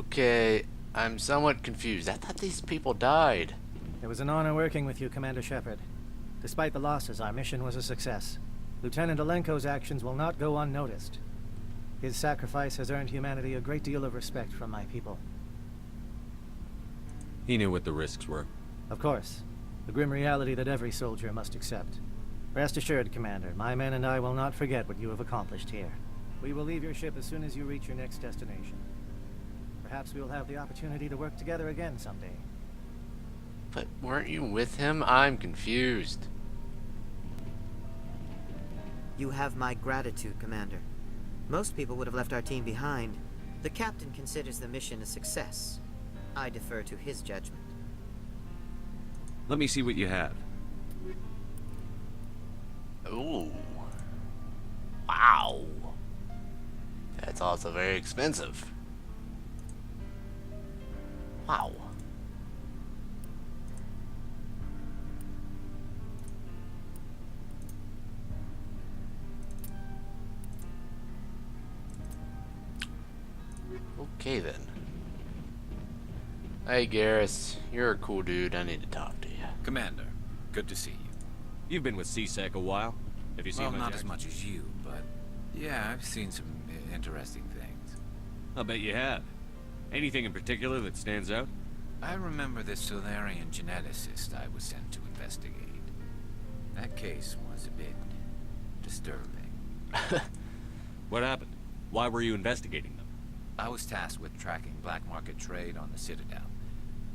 Okay, I'm somewhat confused. I thought these people died. It was an honor working with you, Commander Shepard. Despite the losses, our mission was a success. Lieutenant Alenko's actions will not go unnoticed. His sacrifice has earned humanity a great deal of respect from my people. He knew what the risks were. Of course. The grim reality that every soldier must accept. Rest assured, Commander, my men and I will not forget what you have accomplished here. We will leave your ship as soon as you reach your next destination. Perhaps we will have the opportunity to work together again someday. But weren't you with him? I'm confused. You have my gratitude, Commander. Most people would have left our team behind. The captain considers the mission a success. I defer to his judgment. Let me see what you have. Ooh. Wow. That's also very expensive. Wow. Okay then. Hey Garrus, you're a cool dude. I need to talk to you. Commander, good to see you. You've been with CSEC a while. Have you seen Well, much not action? as much as you, but yeah, I've seen some interesting things. I'll bet you have. Anything in particular that stands out? I remember this Solarian geneticist I was sent to investigate. That case was a bit disturbing. What happened? Why were you investigating them? I was tasked with tracking black market trade on the Citadel.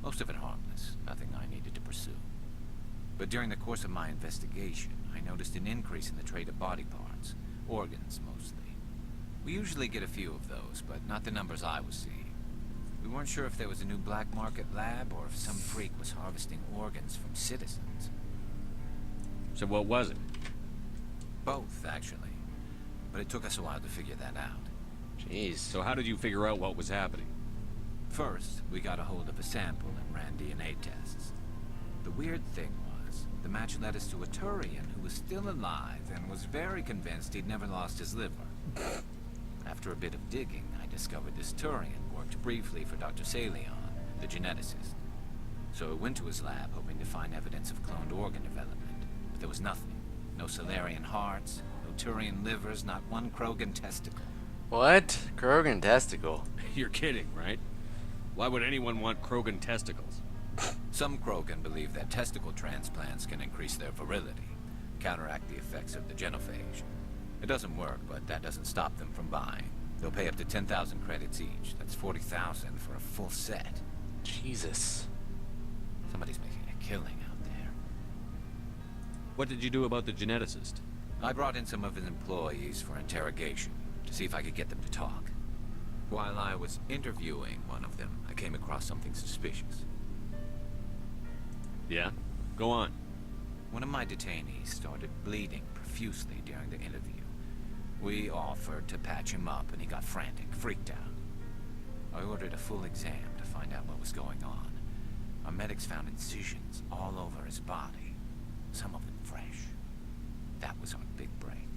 Most of it harmless, nothing I needed to pursue. But during the course of my investigation, I noticed an increase in the trade of body parts, organs mostly. We usually get a few of those, but not the numbers I was seeing. We weren't sure if there was a new black market lab or if some freak was harvesting organs from citizens. So what was it? Both, actually. But it took us a while to figure that out. Jeez. So how did you figure out what was happening? First, we got a hold of a sample and ran DNA tests. The weird thing was, the match led us to a Turian who was still alive and was very convinced he'd never lost his liver. After a bit of digging, I discovered this Turian worked briefly for Dr. Salion, the geneticist. So I went to his lab hoping to find evidence of cloned organ development, but there was nothing. No Solarian hearts, no Turian livers, not one Krogan testicle. What? Krogan testicle? You're kidding, right? Why would anyone want Krogan testicles? Some Krogan believe that testicle transplants can increase their virility, counteract the effects of the genophage. It doesn't work, but that doesn't stop them from buying. They'll pay up to 10,000 credits each. That's 40,000 for a full set. Jesus. Somebody's making a killing out there. What did you do about the geneticist? I brought in some of his employees for interrogation, to see if I could get them to talk. While I was interviewing one of them, I came across something suspicious. Yeah? Go on. One of my detainees started bleeding profusely during the interview. We offered to patch him up, and he got frantic, freaked out. I ordered a full exam to find out what was going on. Our medics found incisions all over his body, some of them fresh. That was our big break.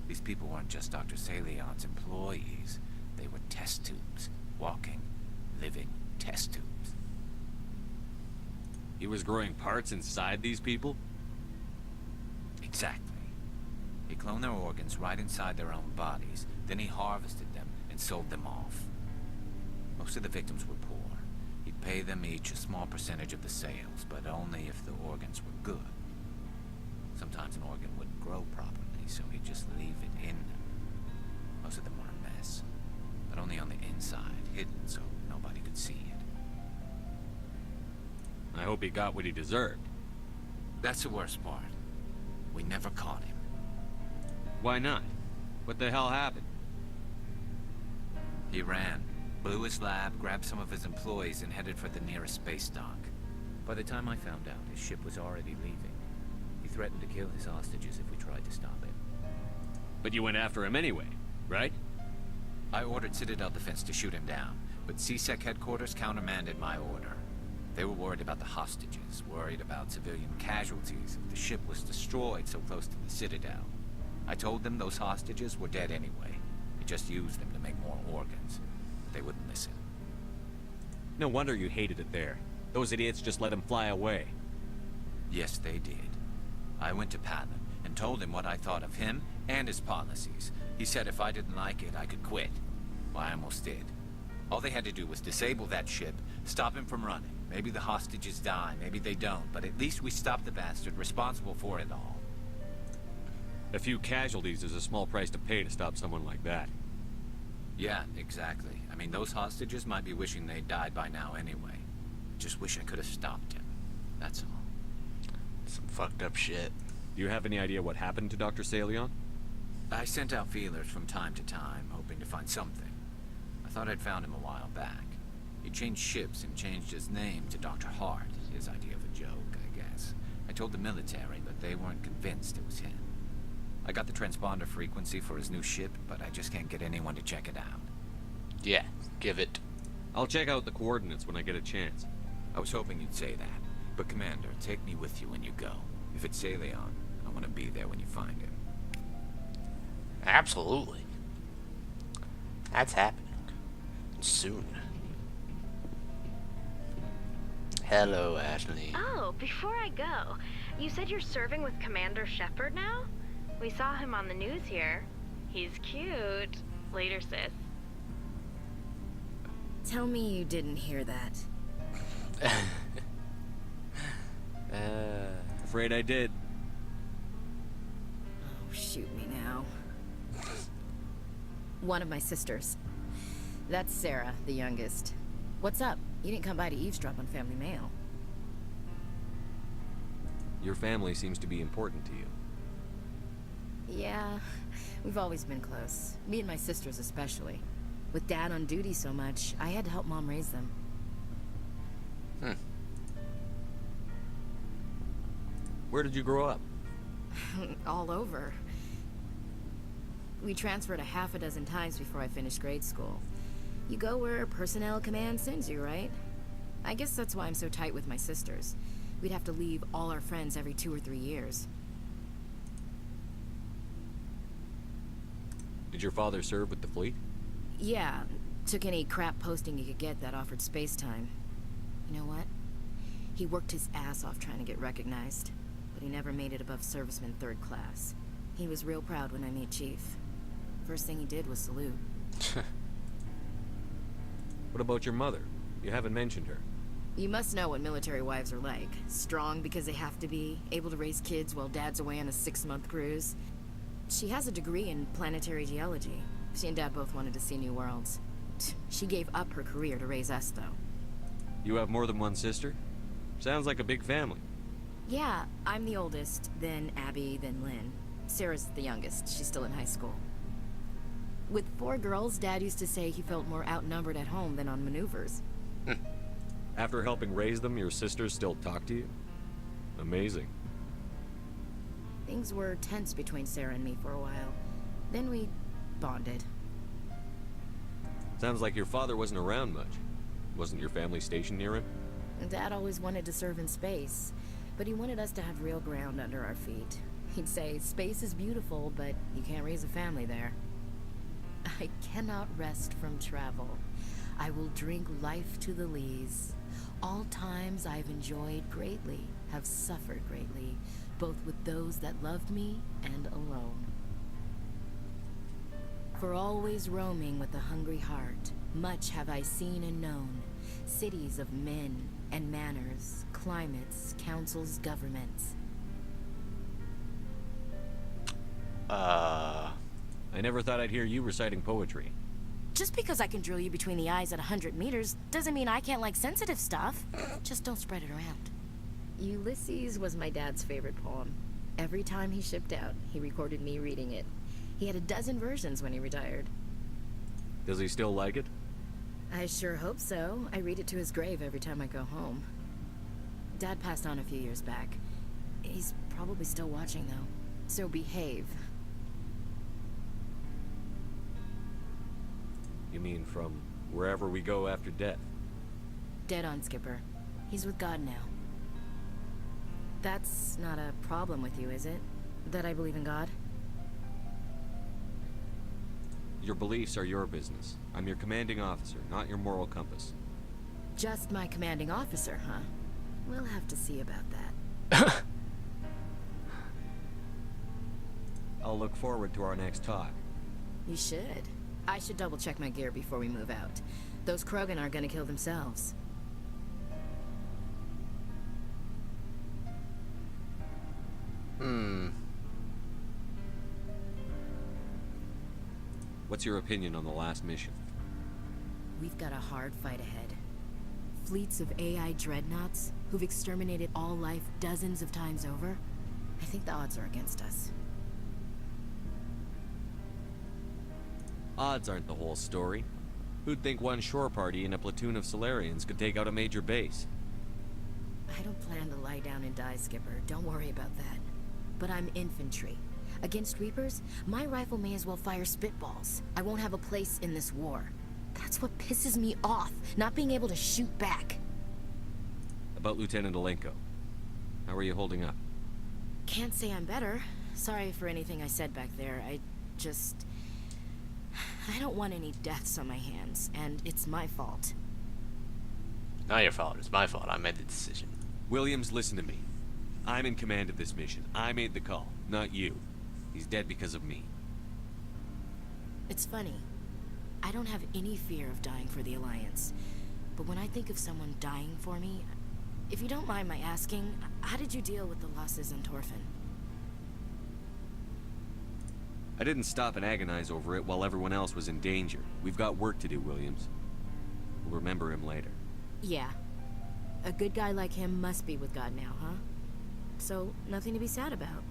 These people weren't just Dr. Salion's employees. They were test tubes. Walking, living test tubes. He was growing parts inside these people? Exactly. He cloned their organs right inside their own bodies. Then he harvested them and sold them off. Most of the victims were poor. He'd pay them each a small percentage of the sales, but only if the organs were good. Sometimes an organ wouldn't grow properly, so he'd just leave it in them. Most of them were a mess, but only on the inside, hidden so nobody could see it. I hope he got what he deserved. That's the worst part. We never caught him. Why not? What the hell happened? He ran, blew his lab, grabbed some of his employees, and headed for the nearest space dock. By the time I found out, his ship was already leaving. He threatened to kill his hostages if we tried to stop him. But you went after him anyway, right? I ordered Citadel Defense to shoot him down, but CSEC headquarters countermanded my order. They were worried about the hostages, worried about civilian casualties if the ship was destroyed so close to the Citadel. I told them those hostages were dead anyway. We just used them to make more organs. But they wouldn't listen. No wonder you hated it there. Those idiots just let him fly away. Yes, they did. I went to Palin and told him what I thought of him and his policies. He said if I didn't like it, I could quit. Well, I almost did. All they had to do was disable that ship, stop him from running. Maybe the hostages die, maybe they don't, but at least we stopped the bastard responsible for it all. A few casualties is a small price to pay to stop someone like that. Yeah, exactly. I mean, those hostages might be wishing they'd died by now anyway. Just wish I could have stopped him. That's all. Some fucked up shit. Do you have any idea what happened to Dr. Salion? I sent out feelers from time to time, hoping to find something. I thought I'd found him a while back. He changed ships and changed his name to Dr. Hart, his idea of a joke, I guess. I told the military, but they weren't convinced it was him. I got the transponder frequency for his new ship, but I just can't get anyone to check it out. Yeah, give it. I'll check out the coordinates when I get a chance. I was hoping you'd say that. But Commander, take me with you when you go. If it's Salion, I want to be there when you find him. Absolutely. That's happening. Soon. Hello, Ashley. Oh, before I go, you said you're serving with Commander Shepard now? We saw him on the news here. He's cute. Later, sis. Tell me you didn't hear that. Afraid I did. Oh, shoot me now. One of my sisters. That's Sarah, the youngest. What's up? You didn't come by to eavesdrop on family mail. Your family seems to be important to you. Yeah, we've always been close. Me and my sisters especially. With Dad on duty so much, I had to help Mom raise them. Where did you grow up? All over. We transferred a half a dozen times before I finished grade school. You go where personnel command sends you, right? I guess that's why I'm so tight with my sisters. We'd have to leave all our friends every 2 or 3 years. Did your father serve with the fleet? Yeah, took any crap posting he could get that offered space time. You know what? He worked his ass off trying to get recognized, but he never made it above serviceman 3rd class. He was real proud when I met Chief. First thing he did was salute. What about your mother? You haven't mentioned her. You must know what military wives are like. Strong because they have to be, able to raise kids while Dad's away on a 6-month cruise. She has a degree in planetary geology. She and Dad both wanted to see new worlds. She gave up her career to raise us, though. You have more than one sister? Sounds like a big family. Yeah, I'm the oldest, then Abby, then Lynn. Sarah's the youngest. She's still in high school. With 4 girls, Dad used to say he felt more outnumbered at home than on maneuvers. After helping raise them, your sisters still talk to you? Amazing. Things were tense between Sarah and me for a while. Then we bonded. Sounds like your father wasn't around much. Wasn't your family stationed near him? Dad always wanted to serve in space, but he wanted us to have real ground under our feet. He'd say, space is beautiful, but you can't raise a family there. I cannot rest from travel. I will drink life to the lees. All times I've enjoyed greatly, have suffered greatly, both with those that loved me and alone. For always roaming with a hungry heart, much have I seen and known, cities of men and manners, climates, councils, governments. I never thought I'd hear you reciting poetry. Just because I can drill you between the eyes at 100 meters doesn't mean I can't like sensitive stuff. Just don't spread it around. Ulysses was my dad's favorite poem. Every time he shipped out, he recorded me reading it. He had a dozen versions when he retired. Does he still like it? I sure hope so. I read it to his grave every time I go home. Dad passed on a few years back. He's probably still watching, though. So behave. You mean from wherever we go after death? Dead on, Skipper. He's with God now. That's not a problem with you, is it? That I believe in God? Your beliefs are your business. I'm your commanding officer, not your moral compass. Just my commanding officer, huh? We'll have to see about that. I'll look forward to our next talk. You should. I should double check my gear before we move out. Those Krogan are gonna kill themselves. What's your opinion on the last mission? We've got a hard fight ahead. Fleets of AI dreadnoughts who've exterminated all life dozens of times over. I think the odds are against us. Odds aren't the whole story. Who'd think one shore party and a platoon of Solarians could take out a major base? I don't plan to lie down and die, Skipper. Don't worry about that. But I'm infantry. Against Reapers, my rifle may as well fire spitballs. I won't have a place in this war. That's what pisses me off, not being able to shoot back. About Lieutenant Alenko. How are you holding up? Can't say I'm better. Sorry for anything I said back there. I don't want any deaths on my hands, and it's my fault. Not your fault. It's my fault. I made the decision. Williams, listen to me. I'm in command of this mission. I made the call, not you. He's dead because of me. It's funny. I don't have any fear of dying for the Alliance. But when I think of someone dying for me, if you don't mind my asking, how did you deal with the losses on Torfin? I didn't stop and agonize over it while everyone else was in danger. We've got work to do, Williams. We'll remember him later. Yeah. A good guy like him must be with God now, huh? So, nothing to be sad about.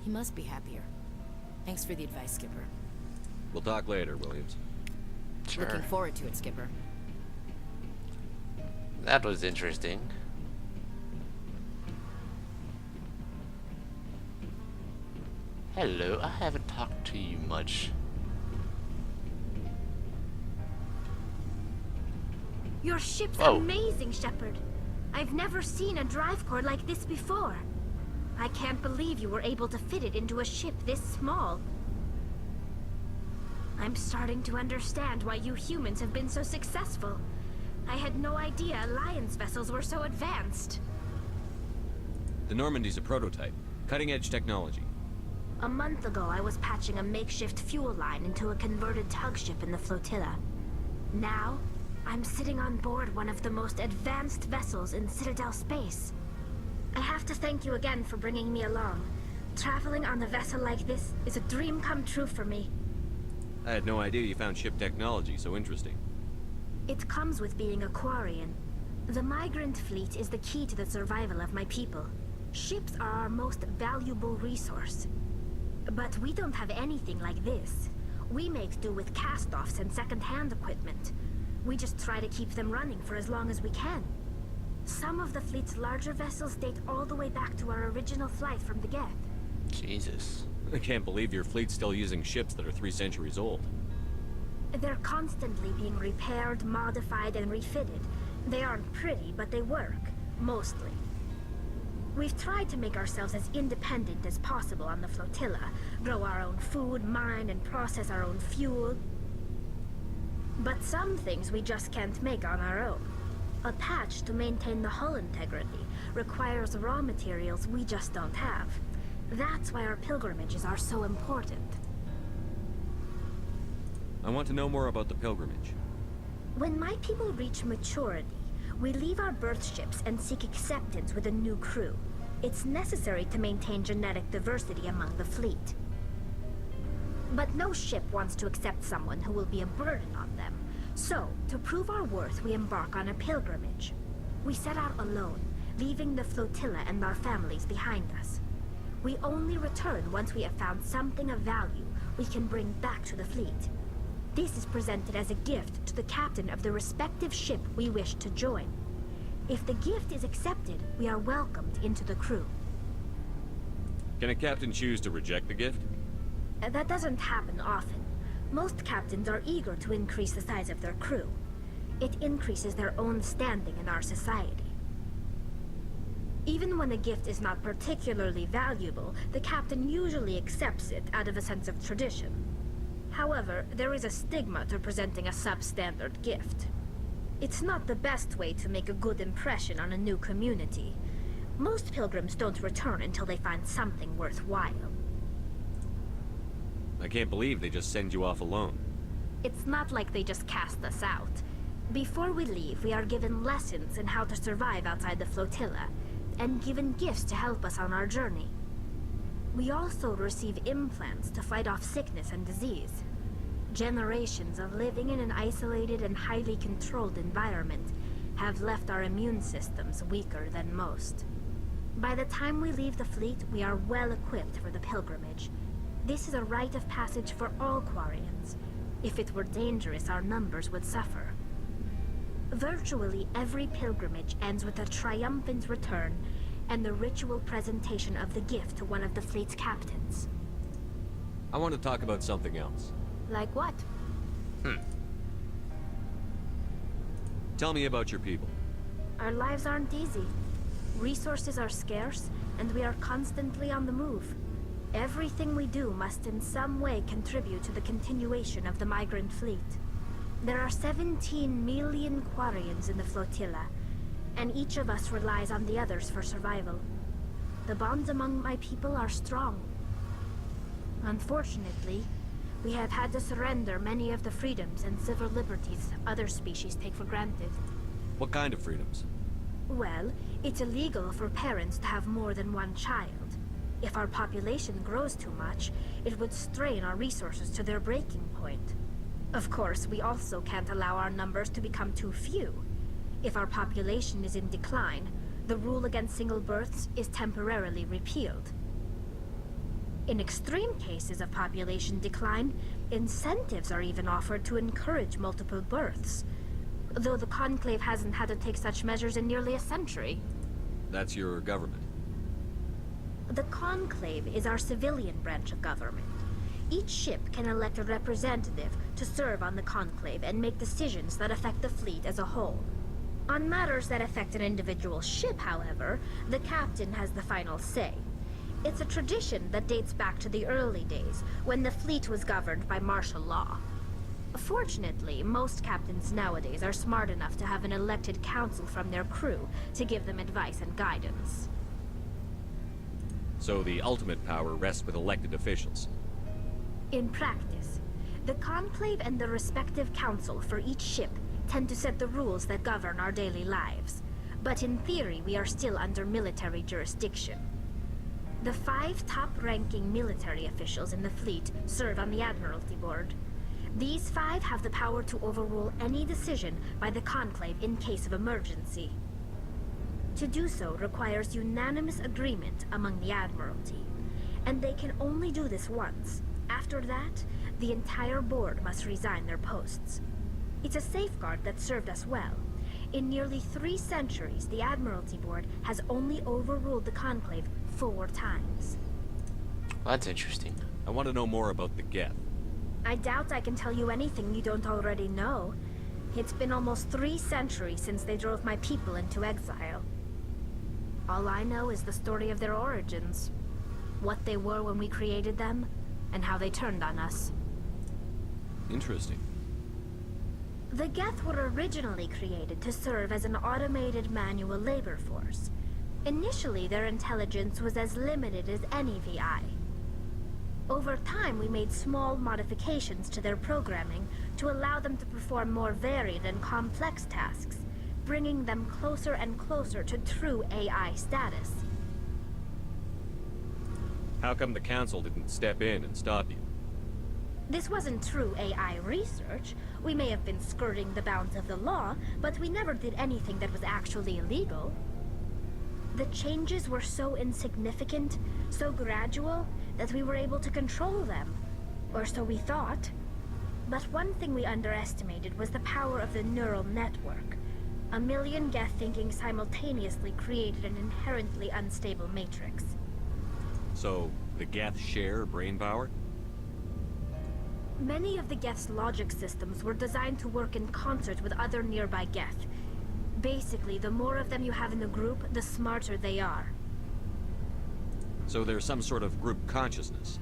He must be happier. Thanks for the advice, Skipper. We'll talk later, Williams. Sure. Looking forward to it, Skipper. That was interesting. Hello, I haven't talked to you much. Your ship's Whoa. amazing, Shepard. I've never seen a drive core like this before. I can't believe you were able to fit it into a ship this small. I'm starting to understand why you humans have been so successful. I had no idea Alliance vessels were so advanced. The Normandy's a prototype. Cutting-edge technology. A month ago, I was patching a makeshift fuel line into a converted tug ship in the flotilla. Now, I'm sitting on board one of the most advanced vessels in Citadel space. I have to thank you again for bringing me along. Traveling on a vessel like this is a dream come true for me. I had no idea you found ship technology so interesting. It comes with being a Quarian. The migrant fleet is the key to the survival of my people. Ships are our most valuable resource. But we don't have anything like this. We make do with cast-offs and second-hand equipment. We just try to keep them running for as long as we can. Some of the fleet's larger vessels date all the way back to our original flight from the Geth. Jesus. I can't believe your fleet's still using ships that are 3 centuries old. They're constantly being repaired, modified, and refitted. They aren't pretty, but they work. Mostly. We've tried to make ourselves as independent as possible on the flotilla. Grow our own food, mine, and process our own fuel. But some things we just can't make on our own. A patch to maintain the hull integrity requires raw materials we just don't have. That's why our pilgrimages are so important. I want to know more about the pilgrimage. When my people reach maturity, we leave our birth ships and seek acceptance with a new crew. It's necessary to maintain genetic diversity among the fleet. But no ship wants to accept someone who will be a burden on them. So, to prove our worth, we embark on a pilgrimage. We set out alone, leaving the flotilla and our families behind us. We only return once we have found something of value we can bring back to the fleet. This is presented as a gift to the captain of the respective ship we wish to join. If the gift is accepted, we are welcomed into the crew. Can a captain choose to reject the gift? That doesn't happen often. Most captains are eager to increase the size of their crew. It increases their own standing in our society. Even when a gift is not particularly valuable, the captain usually accepts it out of a sense of tradition. However, there is a stigma to presenting a substandard gift. It's not the best way to make a good impression on a new community. Most pilgrims don't return until they find something worthwhile. I can't believe they just send you off alone. It's not like they just cast us out. Before we leave, we are given lessons in how to survive outside the flotilla, and given gifts to help us on our journey. We also receive implants to fight off sickness and disease. Generations of living in an isolated and highly controlled environment have left our immune systems weaker than most. By the time we leave the fleet, we are well equipped for the pilgrimage. This is a rite of passage for all Quarians. If it were dangerous, our numbers would suffer. Virtually every pilgrimage ends with a triumphant return and the ritual presentation of the gift to one of the fleet's captains. I want to talk about something else. Like what? Tell me about your people. Our lives aren't easy. Resources are scarce, and we are constantly on the move. Everything we do must in some way contribute to the continuation of the migrant fleet. There are 17 million Quarians in the flotilla, and each of us relies on the others for survival. The bonds among my people are strong. Unfortunately, we have had to surrender many of the freedoms and civil liberties other species take for granted. What kind of freedoms? Well, it's illegal for parents to have more than one child. If our population grows too much, it would strain our resources to their breaking point. Of course, we also can't allow our numbers to become too few. If our population is in decline, the rule against single births is temporarily repealed. In extreme cases of population decline, incentives are even offered to encourage multiple births, though the Conclave hasn't had to take such measures in nearly a century. That's your government. The Conclave is our civilian branch of government. Each ship can elect a representative to serve on the Conclave and make decisions that affect the fleet as a whole. On matters that affect an individual ship, however, the captain has the final say. It's a tradition that dates back to the early days, when the fleet was governed by martial law. Fortunately, most captains nowadays are smart enough to have an elected council from their crew to give them advice and guidance. So the ultimate power rests with elected officials. In practice, the Conclave and the respective council for each ship tend to set the rules that govern our daily lives. But in theory, we are still under military jurisdiction. The 5 top-ranking military officials in the fleet serve on the Admiralty Board. These 5 have the power to overrule any decision by the Conclave in case of emergency. To do so requires unanimous agreement among the Admiralty, and they can only do this once. After that, the entire board must resign their posts. It's a safeguard that served us well. In nearly 3 centuries, the Admiralty Board has only overruled the Conclave 4 times. Well, that's interesting. I want to know more about the Geth. I doubt I can tell you anything you don't already know. It's been almost 3 centuries since they drove my people into exile. All I know is the story of their origins. What they were when we created them, and how they turned on us. Interesting. The Geth were originally created to serve as an automated manual labor force. Initially, their intelligence was as limited as any VI. Over time, we made small modifications to their programming to allow them to perform more varied and complex tasks, bringing them closer and closer to true AI status. How come the council didn't step in and stop you? This wasn't true AI research. We may have been skirting the bounds of the law, but we never did anything that was actually illegal. The changes were so insignificant, so gradual, that we were able to control them. Or so we thought. But one thing we underestimated was the power of the neural network. A million Geth thinking simultaneously created an inherently unstable matrix. So, the Geth share brain power? Many of the Geth's logic systems were designed to work in concert with other nearby Geth. Basically, the more of them you have in the group, the smarter they are. So there's some sort of group consciousness?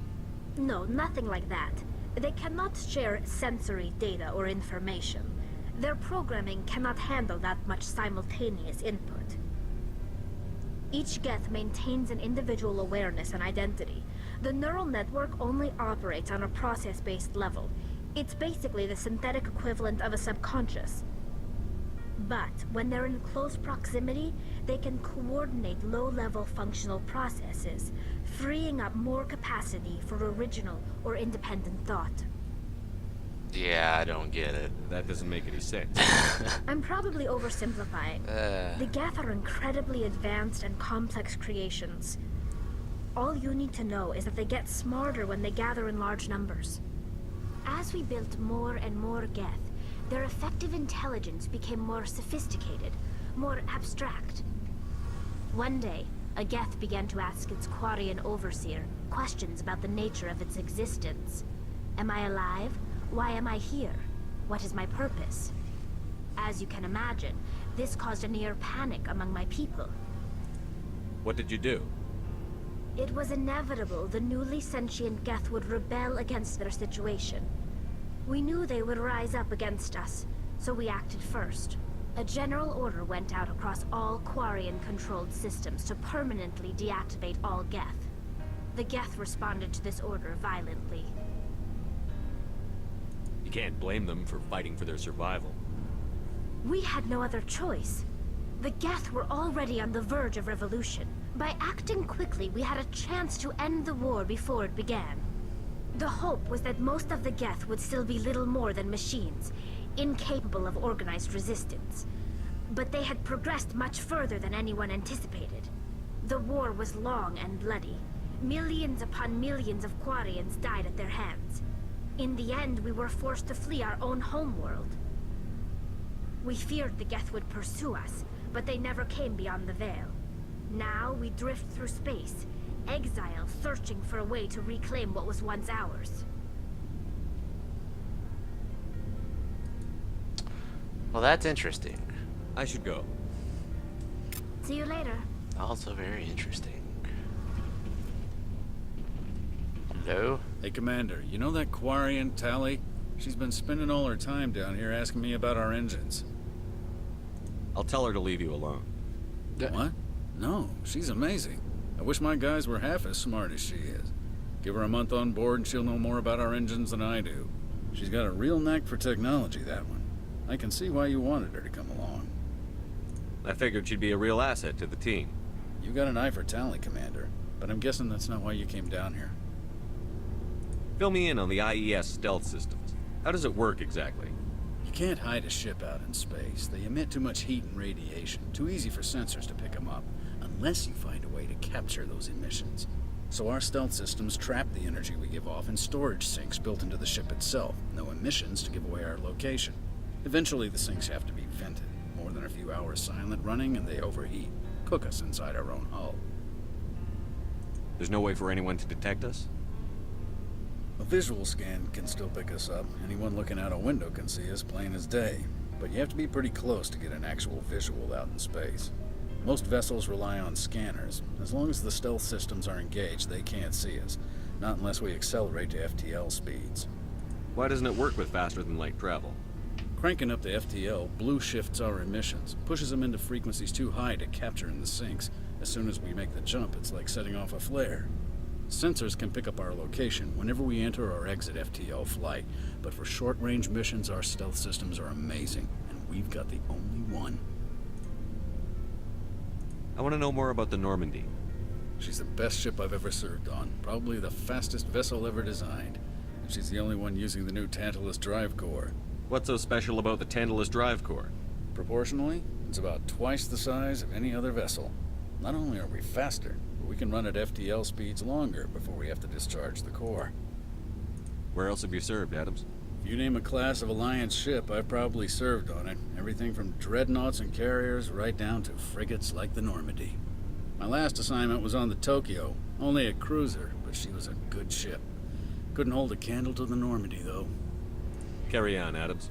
No, nothing like that. They cannot share sensory data or information. Their programming cannot handle that much simultaneous input. Each Geth maintains an individual awareness and identity. The neural network only operates on a process-based level. It's basically the synthetic equivalent of a subconscious. But when they're in close proximity, they can coordinate low-level functional processes, freeing up more capacity for original or independent thought. Yeah, I don't get it. That doesn't make any sense. I'm probably oversimplifying. The Geth are incredibly advanced and complex creations. All you need to know is that they get smarter when they gather in large numbers. As we built more and more Geth, their effective intelligence became more sophisticated, more abstract. One day, a Geth began to ask its Quarian overseer questions about the nature of its existence. Am I alive? Why am I here? What is my purpose? As you can imagine, this caused a near panic among my people. What did you do? It was inevitable the newly sentient Geth would rebel against their situation. We knew they would rise up against us, so we acted first. A general order went out across all Quarian-controlled systems to permanently deactivate all Geth. The Geth responded to this order violently. You can't blame them for fighting for their survival. We had no other choice. The Geth were already on the verge of revolution. By acting quickly, we had a chance to end the war before it began. The hope was that most of the Geth would still be little more than machines, incapable of organized resistance. But they had progressed much further than anyone anticipated. The war was long and bloody. Millions upon millions of Quarians died at their hands. In the end, we were forced to flee our own homeworld. We feared the Geth would pursue us, but they never came beyond the Veil. Now we drift through space, exile searching for a way to reclaim what was once ours. Well, that's interesting. I should go. See you later. Also very interesting. Hello? Hey, Commander, you know that Quarian, Tally? She's been spending all her time down here asking me about our engines. I'll tell her to leave you alone. What? No, she's amazing. I wish my guys were half as smart as she is. Give her a month on board and she'll know more about our engines than I do. She's got a real knack for technology, that one. I can see why you wanted her to come along. I figured she'd be a real asset to the team. You got an eye for Tally, Commander, but I'm guessing that's not why you came down here. Fill me in on the IES stealth systems. How does it work exactly? You can't hide a ship out in space. They emit too much heat and radiation. Too easy for sensors to pick them up, unless you find a way to capture those emissions. So our stealth systems trap the energy we give off in storage sinks built into the ship itself. No emissions to give away our location. Eventually the sinks have to be vented. More than a few hours silent running and they overheat. Cook us inside our own hull. There's no way for anyone to detect us? A visual scan can still pick us up. Anyone looking out a window can see us plain as day. But you have to be pretty close to get an actual visual out in space. Most vessels rely on scanners. As long as the stealth systems are engaged, they can't see us. Not unless we accelerate to FTL speeds. Why doesn't it work with faster-than-light travel? Cranking up the FTL blue shifts our emissions, pushes them into frequencies too high to capture in the sinks. As soon as we make the jump, it's like setting off a flare. Sensors can pick up our location whenever we enter or exit FTL flight, but for short-range missions, our stealth systems are amazing, and we've got the only one. I want to know more about the Normandy. She's the best ship I've ever served on, probably the fastest vessel ever designed, and she's the only one using the new Tantalus drive core. What's so special about the Tantalus drive core? Proportionally, it's about twice the size of any other vessel. Not only are we faster, but we can run at FTL speeds longer before we have to discharge the core. Where else have you served, Adams? If you name a class of Alliance ship, I've probably served on it. Everything from dreadnoughts and carriers right down to frigates like the Normandy. My last assignment was on the Tokyo, only a cruiser, but she was a good ship. Couldn't hold a candle to the Normandy, though. Carry on, Adams.